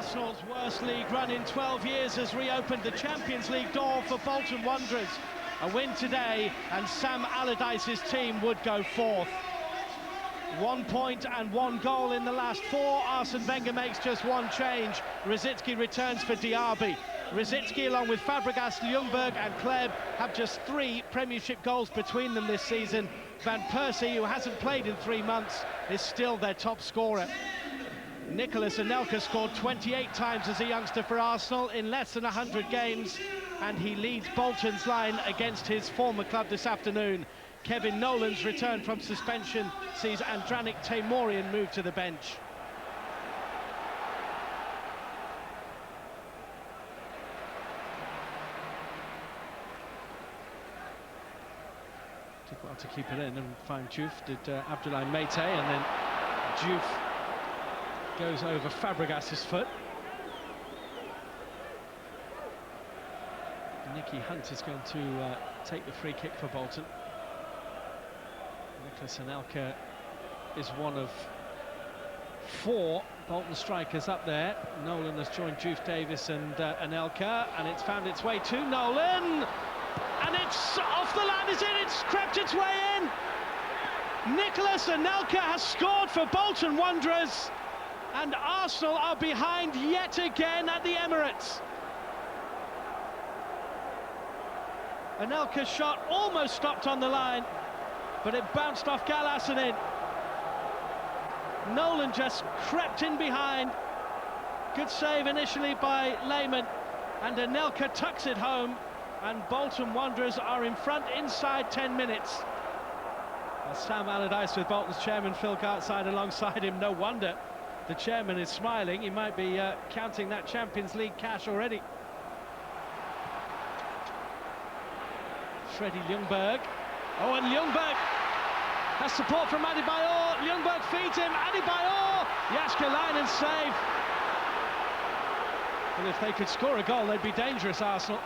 Arsenal's worst league run in 12 years has reopened the Champions League door for Bolton Wanderers. A win today and Sam Allardyce's team would go fourth. 1 point and 1 goal in the last 4. Arsene Wenger makes just one change. Rosicky returns for Diaby. Rosicky, along with Fabregas, Ljungberg and Kleb, have just 3 Premiership goals between them this season. Van Persie, who hasn't played in 3 months, is still their top scorer. Nicolas Anelka scored 28 times as a youngster for Arsenal in less than 100 games, and he leads Bolton's line against his former club this afternoon. Kevin Nolan's return from suspension sees Andranik Teymourian move to the bench. Took well to keep it in and find Diouf, did Abdoulaye Meite, and then Diouf goes over Fabregas's foot. Nicky Hunt is going to take the free kick for Bolton. Nicolas Anelka is one of 4 Bolton strikers up there. Nolan has joined Diouf, Davis and Anelka, and it's found its way to Nolan, and it's off the line, is it? It's crept its way in. Nicolas Anelka has scored for Bolton Wanderers, and Arsenal are behind yet again at the Emirates. Anelka's shot almost stopped on the line, but it bounced off Gallas and in. Nolan just crept in behind. Good save initially by Lehmann, and Anelka tucks it home, and Bolton Wanderers are in front inside 10 minutes. Well, Sam Allardyce with Bolton's chairman Phil Gartside alongside him. No wonder the chairman is smiling. He might be counting that Champions League cash already. Freddie Ljungberg. Oh, and Ljungberg has support from Adebayor. Ljungberg feeds him. Adebayor. Jääskeläinen save. Well, if they could score a goal, they'd be dangerous, Arsenal.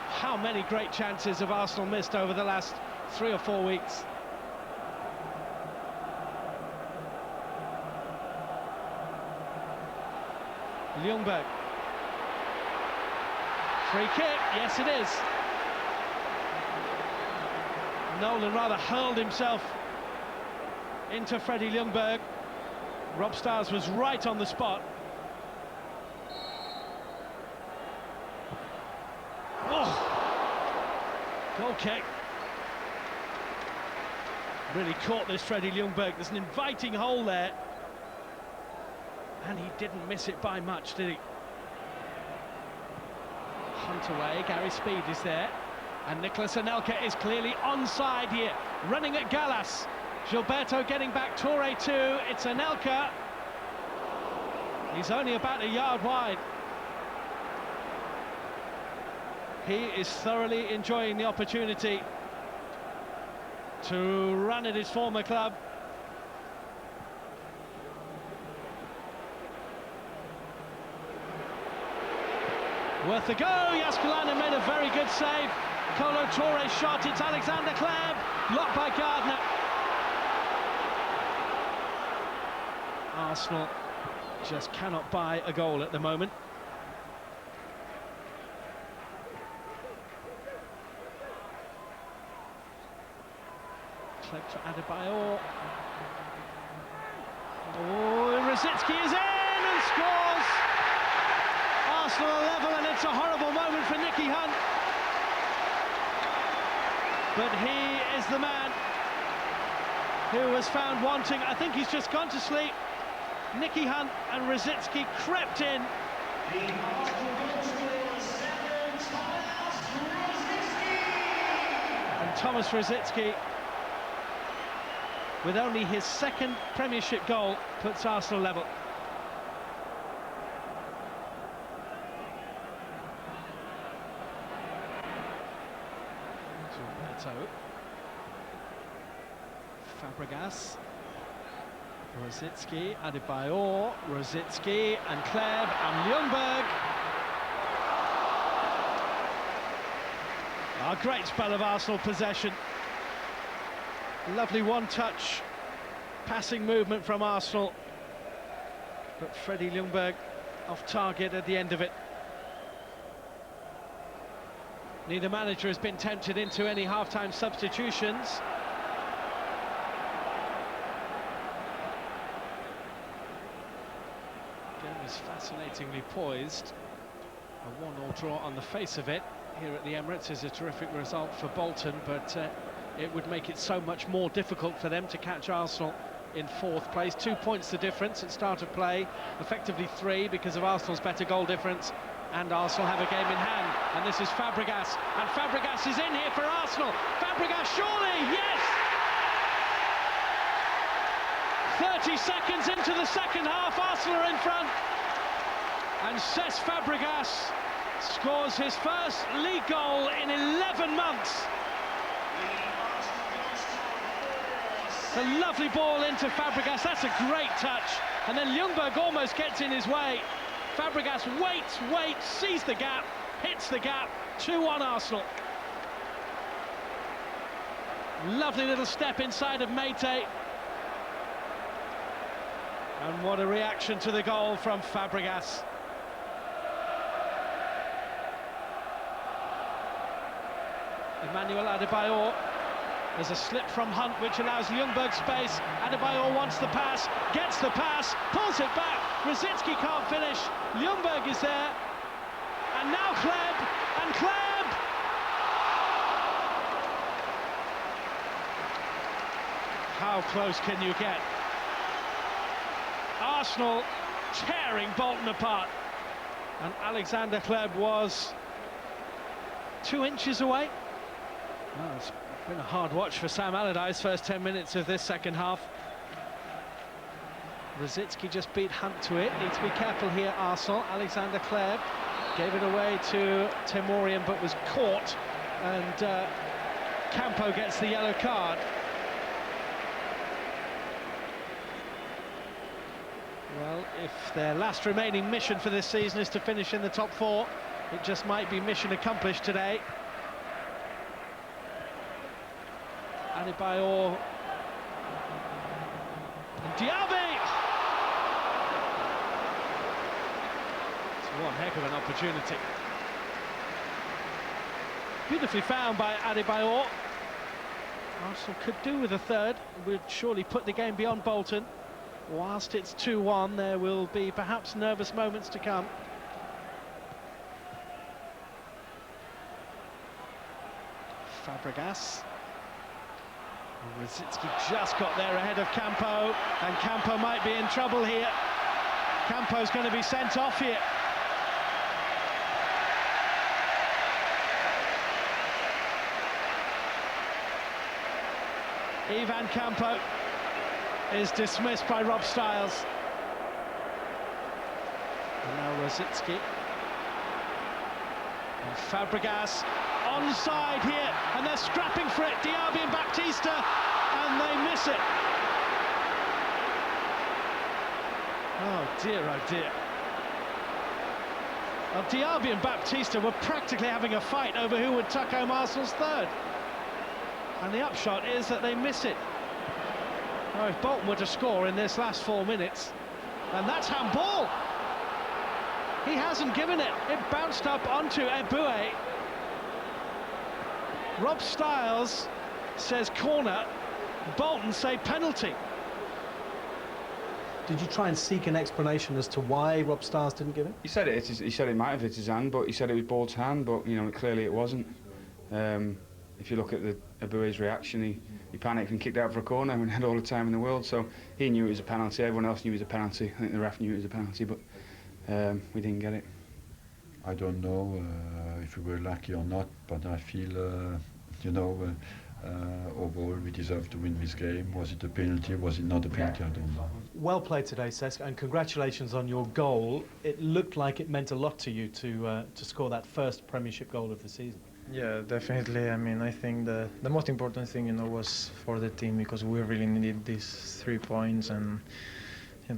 How many great chances have Arsenal missed over the last 3 or 4 weeks? Ljungberg. Free kick. Yes, it is. Nolan rather hurled himself into Freddie Ljungberg. Rob Stars was right on the spot. Oh! Goal kick. Really caught this Freddie Ljungberg. There's an inviting hole there. And he didn't miss it by much, did he? Hunt away, Gary Speed is there. And Nicolas Anelka is clearly onside here, running at Gallas. Gilberto getting back, Toure too. It's Anelka. He's only about a yard wide. He is thoroughly enjoying the opportunity to run at his former club. Worth a go. Jääskeläinen made a very good save. Kolo Toure's shot, it's Alexander Kleb, blocked by Gardner. Arsenal just cannot buy a goal at the moment. Kleb to Adebayor. Oh, Rosicky is in and scores! Arsenal level, and it's a horrible moment for Nicky Hunt. But he is the man who was found wanting. I think he's just gone to sleep. Nicky Hunt and Rosicky crept in. And Thomas Rosicky, with only his 2nd Premiership goal, puts Arsenal level. Fabregas, Rosicky, Adebayor, Rosicky and Kleb and Ljungberg. A great spell of Arsenal possession. Lovely one-touch passing movement from Arsenal. But Freddie Ljungberg off target at the end of it. Neither manager has been tempted into any half-time substitutions. Game is fascinatingly poised. A 1-1 draw on the face of it here at the Emirates is a terrific result for Bolton, but it would make it so much more difficult for them to catch Arsenal in 4th place. 2 points the difference at start of play, effectively 3 because of Arsenal's better goal difference, and Arsenal have a game in hand. And this is Fabregas, and Fabregas is in here for Arsenal. Fabregas, surely, yes! 30 seconds into the second half, Arsenal are in front. And Cesc Fabregas scores his first league goal in 11 months. A lovely ball into Fabregas, that's a great touch. And then Ljungberg almost gets in his way. Fabregas waits, sees the gap, hits the gap, 2-1 Arsenal. Lovely little step inside of Meite. And what a reaction to the goal from Fabregas. Emmanuel Adebayor. There's a slip from Hunt which allows Ljungberg space. Adebayor wants the pass, gets the pass, pulls it back. Rosicky can't finish. Ljungberg is there. And now Kleb, and Kleb! How close can you get? Arsenal tearing Bolton apart. And Alexander Kleb was 2 inches away. Oh, it's been a hard watch for Sam Allardyce, first 10 minutes of this second half. Rosicky just beat Hunt to it. Need to be careful here, Arsenal. Alexander Kleb gave it away to Temorian, but was caught, and Campo gets the yellow card. Well, if their last remaining mission for this season is to finish in the top 4, it just might be mission accomplished today. Adebayor and Diaby! It's one heck of an opportunity. Beautifully found by Adebayor. Arsenal could do with a third, would surely put the game beyond Bolton. Whilst it's 2-1, there will be perhaps nervous moments to come. Fabregas. Rosicky just got there ahead of Campo, and Campo might be in trouble here. Campo's going to be sent off here. Ivan Campo is dismissed by Rob Styles. And now Rosicky. And Fabregas onside here, and they're scrapping for it. Diaby and Baptista, and they miss it. Oh dear. Well, Diaby and Baptista were practically having a fight over who would tuck home Arsenal's third. And the upshot is that they miss it. Oh, if Bolton were to score in this last 4 minutes, and that's handball. He hasn't given it. It bounced up onto Eboué. Rob Styles says corner. Bolton say penalty. Did you try and seek an explanation as to why Rob Styles didn't give it? He said it. He said it might have hit his hand, but he said it was Bolt's hand. But you know, clearly it wasn't. If you look at Eboué's reaction, he panicked and kicked out for a corner and had all the time in the world. So he knew it was a penalty. Everyone else knew it was a penalty. I think the ref knew it was a penalty, but we didn't get it. I don't know if we were lucky or not, but I feel, overall we deserved to win this game. Was it a penalty? Was it not a penalty? I don't know. Well played today, Cesc, and congratulations on your goal. It looked like it meant a lot to you to score that first Premiership goal of the season. Yeah, definitely. I mean, I think the most important thing, was for the team, because we really needed these 3 points, and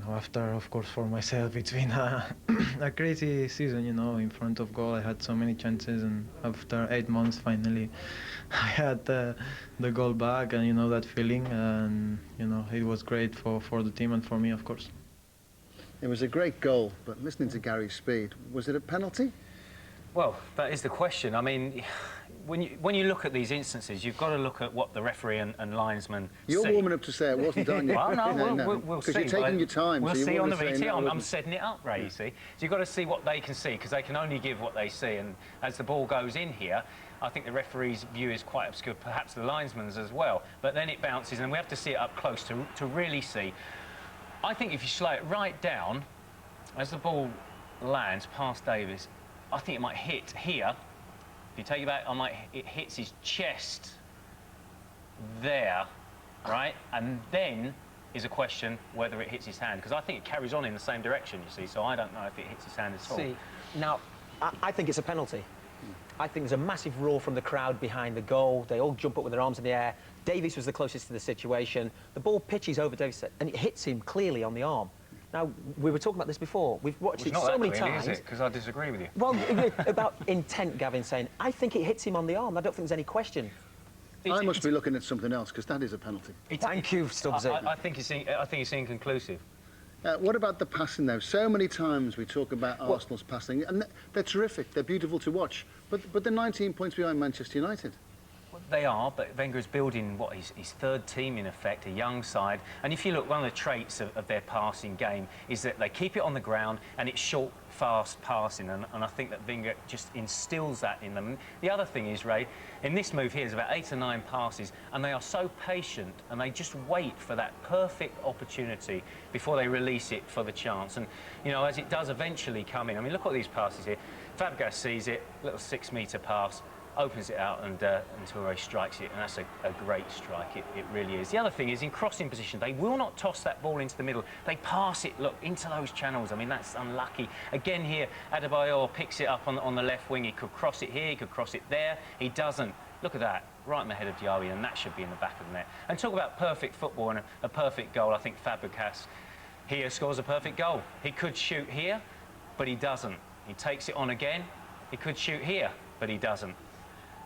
after, of course, for myself, it's been a crazy season, in front of goal. I had so many chances, and after 8 months, finally, I had the goal back, and, that feeling, and, it was great for the team and for me, of course. It was a great goal, but listening to Gary's speed, was it a penalty? Well, that is the question. I mean, when you look at these instances, you've got to look at what the referee and linesman You're see. warming up to say it wasn't, aren't you? Well, no, we'll see. Because you're taking your time. We'll so see on the VT. VT. I'm setting it up, Ray, you see. So you've got to see what they can see, because they can only give what they see. And as the ball goes in here, I think the referee's view is quite obscure, perhaps the linesman's as well. But then it bounces, and we have to see it up close to really see. I think if you slow it right down, as the ball lands past Davis, I think it might hit here. If you take it back, it hits his chest there, right? And then is a question whether it hits his hand, because I think it carries on in the same direction, you see, so I don't know if it hits his hand at all. See, now, I think it's a penalty. I think there's a massive roar from the crowd behind the goal. They all jump up with their arms in the air. Davies was the closest to the situation. The ball pitches over Davies, and it hits him clearly on the arm. Now, we were talking about this before. We've watched it so many times. Is it? Because I disagree with you. Well, about intent, Gavin saying, I think it hits him on the arm. I don't think there's any question. I must be looking at something else, because that is a penalty. Thank you, Stubbs. I think it's inconclusive. What about the passing, though? So many times we talk about Arsenal's passing, and they're terrific. They're beautiful to watch. But they're 19 points behind Manchester United. They are, but Wenger is building his third team in effect, a young side. And if you look, one of the traits of their passing game is that they keep it on the ground and it's short, fast passing. And I think that Wenger just instills that in them. The other thing is, Ray, in this move here, there's about 8 or 9 passes, and they are so patient and they just wait for that perfect opportunity before they release it for the chance. And, you know, as it does eventually come in, I mean, look at these passes here. Fabregas sees it, little 6-metre pass, opens it out, and Toure strikes it, and that's a great strike. It really is. The other thing is, in crossing position, they will not toss that ball into the middle. They pass it, look, into those channels. I mean, that's unlucky. Again here, Adebayor picks it up on the left wing. He could cross it here, he could cross it there. He doesn't. Look at that, right in the head of Diaby, and that should be in the back of the net. And talk about perfect football and a perfect goal. I think Fabregas here scores a perfect goal. He could shoot here, but he doesn't. He takes it on again. He could shoot here, but he doesn't.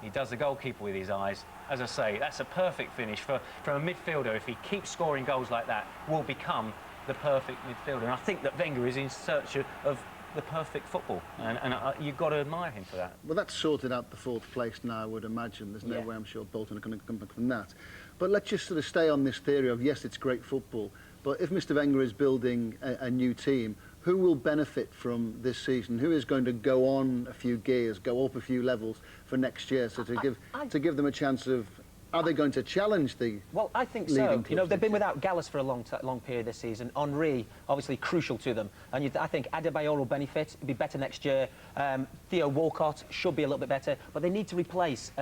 He does the goalkeeper with his eyes. As I say, that's a perfect finish from a midfielder. If he keeps scoring goals like that, will become the perfect midfielder. And I think that Wenger is in search of the perfect football, and you've got to admire him for that. Well, that's sorted out the 4th place now, I would imagine. There's no way I'm sure Bolton are going to come back from that. But let's just sort of stay on this theory of, yes, it's great football, but if Mr. Wenger is building a new team, who will benefit from this season? Who is going to go on a few gears, go up a few levels for next year? So to give them a chance of, are they going to challenge the? Well, I think so. You know, they've been without Gallas for a long period this season. Henry, obviously crucial to them, and I think Adebayor will benefit. Be better next year. Theo Walcott should be a little bit better, but they need to replace.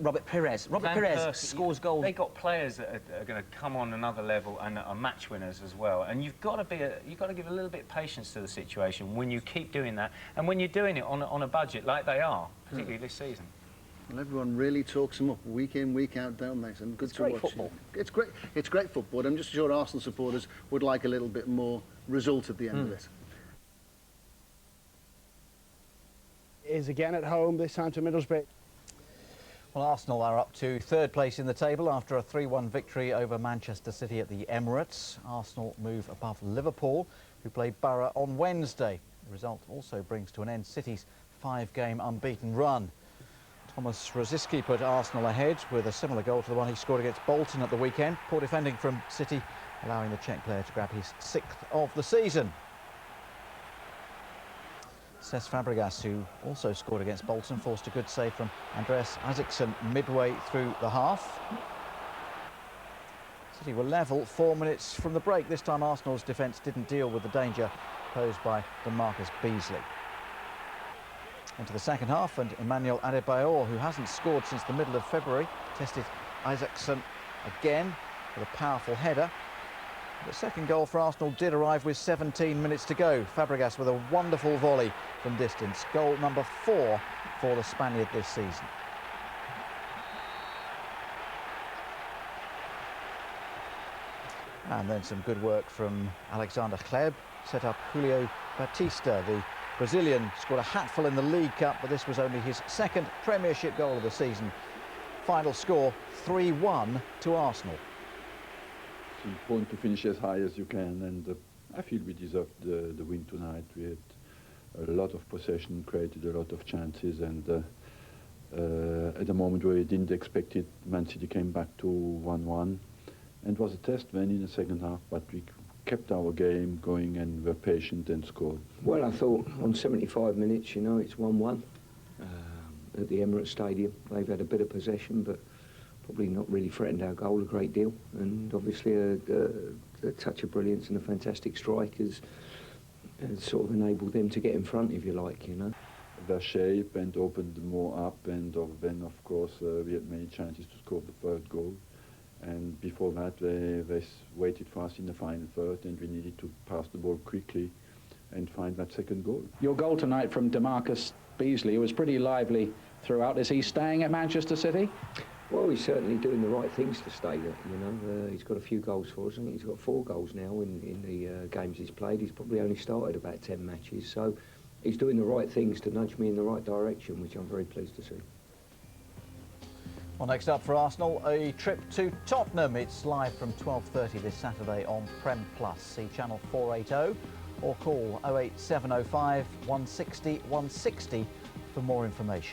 Robert Pires. Robert Pires scores goals. They've got players that are going to come on another level and are match winners as well. And you've got to give a little bit of patience to the situation when you keep doing that, and when you're doing it on a budget like they are, particularly this season. Well, everyone really talks them up week in, week out, don't they? And good to watch. Football. It's great. It's great football. I'm just sure Arsenal supporters would like a little bit more result at the end of it. Is again at home, this time to Middlesbrough. Well, Arsenal are up to 3rd place in the table after a 3-1 victory over Manchester City at the Emirates. Arsenal move above Liverpool, who play Borough on Wednesday. The result also brings to an end City's 5-game unbeaten run. Thomas Rosicky put Arsenal ahead with a similar goal to the one he scored against Bolton at the weekend. Poor defending from City, allowing the Czech player to grab his 6th of the season. Cesc Fabregas, who also scored against Bolton, forced a good save from Andreas Isaacson midway through the half. City were level 4 minutes from the break. This time Arsenal's defence didn't deal with the danger posed by DeMarcus Beasley. Into the second half, and Emmanuel Adebayor, who hasn't scored since the middle of February, tested Isaacson again with a powerful header. The second goal for Arsenal did arrive with 17 minutes to go. Fabregas with a wonderful volley from distance. Goal number 4 for the Spaniard this season. And then some good work from Alexander Hleb. Set up Julio Batista. The Brazilian scored a hatful in the League Cup, but this was only his 2nd Premiership goal of the season. Final score 3-1 to Arsenal. It's important to finish as high as you can, and I feel we deserved the win tonight. We had a lot of possession, created a lot of chances, and at the moment where we didn't expect it, Man City came back to 1-1. And it was a test then in the second half, but we kept our game going and were patient and scored. Well, I thought on 75 minutes, you know, it's 1-1 at the Emirates Stadium. They've had a bit of possession, but probably not really threatened our goal a great deal. And obviously a touch of brilliance and a fantastic strike has sort of enabled them to get in front, if you like, you know. Their shape and opened more up, and then of course we had many chances to score the third goal. And before that, they waited for us in the final third, and we needed to pass the ball quickly and find that second goal. Your goal tonight from DeMarcus Beasley was pretty lively throughout. Is he staying at Manchester City? Well, he's certainly doing the right things to stay there, you know. He's got a few goals for us. I think he's got 4 goals now in the games he's played. He's probably only started about 10 matches, so he's doing the right things to nudge me in the right direction, which I'm very pleased to see. Well, next up for Arsenal, a trip to Tottenham. It's live from 12:30 this Saturday on Prem Plus. See channel 480 or call 08705 160 160 for more information.